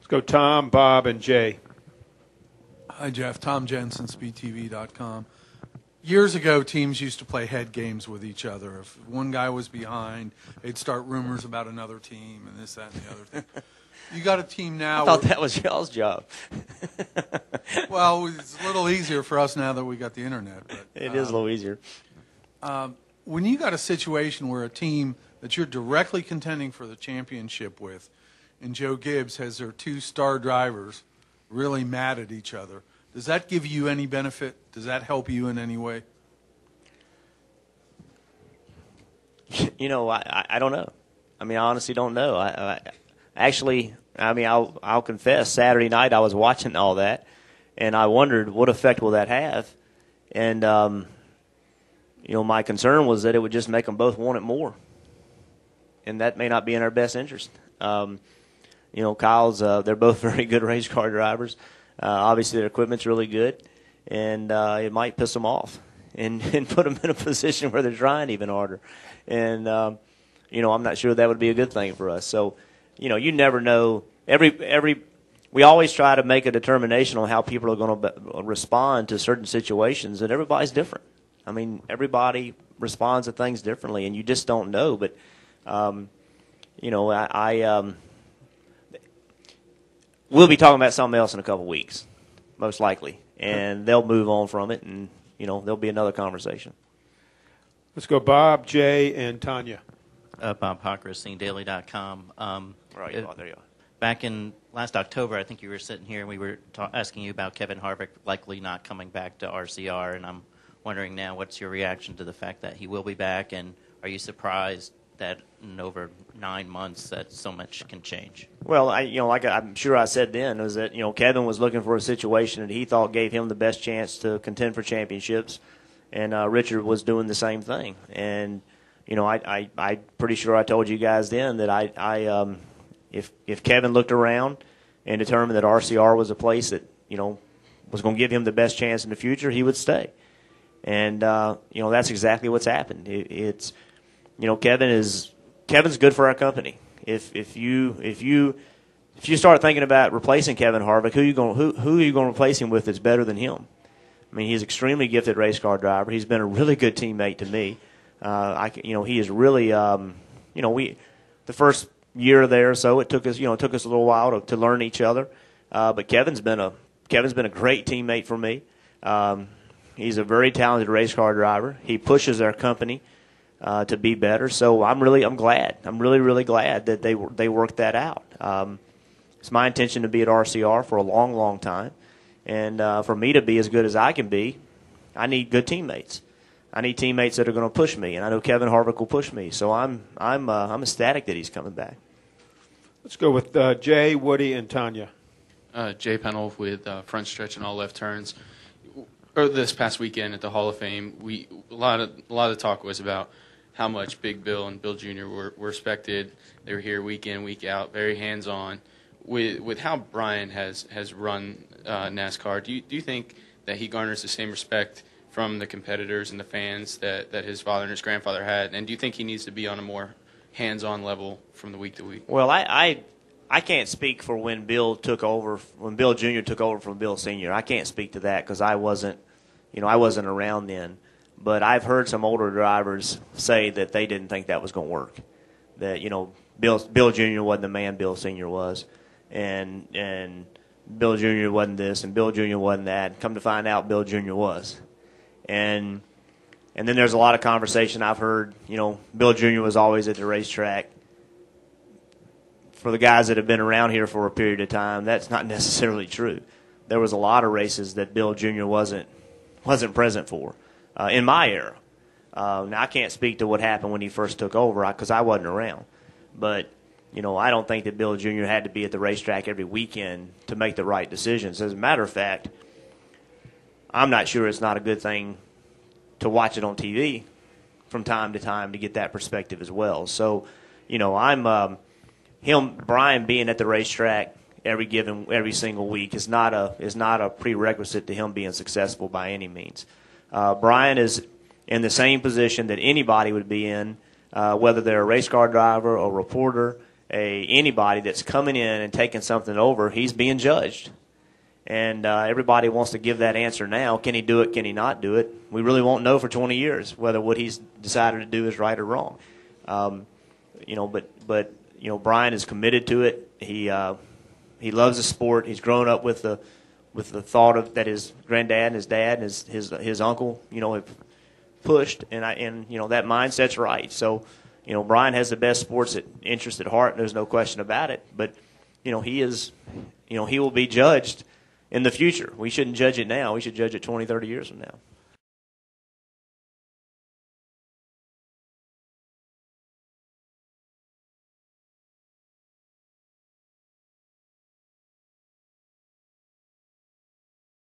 Let's go Tom, Bob, and Jay. Hi, Jeff. Tom Jensen, SpeedTV.com. Years ago, teams used to play head games with each other. If one guy was behind, they'd start rumors about another team and this, that, and the other thing. You got a team now. I thought that was y'all's job. Well, it's a little easier for us now that we got the internet. But, it is a little easier. When you got a situation where a team that you're directly contending for the championship with, and Joe Gibbs has their two star drivers really mad at each other, does that give you any benefit? Does that help you in any way? You know, I don't know. I mean, I honestly don't know. I'll confess, Saturday night I was watching all that, and I wondered what effect will that have. And, you know, my concern was that it would just make them both want it more. And that may not be in our best interest. You know, Kyle's, they're both very good race car drivers. Obviously, their equipment's really good, and it might piss them off and put them in a position where they're trying even harder. And, you know, I'm not sure that would be a good thing for us. So, you know, you never know. We always try to make a determination on how people are going to respond to certain situations, and everybody's different. I mean, everybody responds to things differently, and you just don't know. But, you know, we'll be talking about something else in a couple of weeks, most likely, and they'll move on from it, and, you know, there'll be another conversation. Let's go Bob, Jay, and Tanya. Bob Hocker, SceneDaily.com. Right, there you are. Back in last October, I think you were sitting here and we were asking you about Kevin Harvick likely not coming back to RCR, and I'm wondering now what's your reaction to the fact that he will be back, and are you surprised that in over 9 months that so much can change? Well, I'm sure I said then, was that, you know, Kevin was looking for a situation that he thought gave him the best chance to contend for championships, and Richard was doing the same thing. And, you know, I'm pretty sure I told you guys then that if Kevin looked around and determined that RCR was a place that, you know, was going to give him the best chance in the future, he would stay. And, you know, that's exactly what's happened. It's, you know, Kevin's good for our company. If you start thinking about replacing Kevin Harvick, who are you going to replace him with that's better than him? I mean, he's an extremely gifted race car driver. He's been a really good teammate to me. You know, he is really, you know, the first year there or so, it took us a little while to learn each other. But Kevin's been a great teammate for me. He's a very talented race car driver. He pushes our company to be better. So I'm glad. I'm really glad that they worked that out. It's my intention to be at RCR for a long, long time, and for me to be as good as I can be, I need good teammates. I need teammates that are going to push me, and I know Kevin Harvick will push me. So I'm ecstatic that he's coming back. Let's go with Jay, Woody, and Tanya. Jay Pennell with Front Stretch and All Left Turns. This past weekend at the Hall of Fame, a lot of talk was about how much Big Bill and Bill Jr. were respected. They were here week in, week out, very hands-on. With how Brian has run NASCAR, do you think that he garners the same respect from the competitors and the fans that his father and his grandfather had? And do you think he needs to be on a more hands-on level from the week to week? Well, I can't speak for when Bill Jr. took over from Bill Sr. I can't speak to that because I wasn't around then. But I've heard some older drivers say that they didn't think that was going to work. That, you know, Bill Jr. wasn't the man Bill Sr. was, and Bill Jr. wasn't this, and Bill Jr. wasn't that. Come to find out, Bill Jr. was. And then there's a lot of conversation I've heard. You know, Bill Jr. was always at the racetrack. For the guys that have been around here for a period of time, that's not necessarily true. There was a lot of races that Bill Jr. wasn't present for in my era. Now, I can't speak to what happened when he first took over because I wasn't around. But, you know, I don't think that Bill Jr. had to be at the racetrack every weekend to make the right decisions. As a matter of fact, I'm not sure it's not a good thing to watch it on TV from time to time to get that perspective as well. So, you know, Brian being at the racetrack every single week is not a prerequisite to him being successful by any means. Brian is in the same position that anybody would be in, whether they're a race car driver, a reporter, anybody that's coming in and taking something over, he's being judged. And everybody wants to give that answer now. Can he do it? Can he not do it? We really won't know for 20 years whether what he's decided to do is right or wrong. But Brian is committed to it. He loves the sport. He's grown up with the thought of that his granddad and his dad and his uncle have pushed, and that mindset's right. So Brian has the best sports interest at heart. There's no question about it. But he will be judged in the future. We shouldn't judge it now. We should judge it 20, 30 years from now.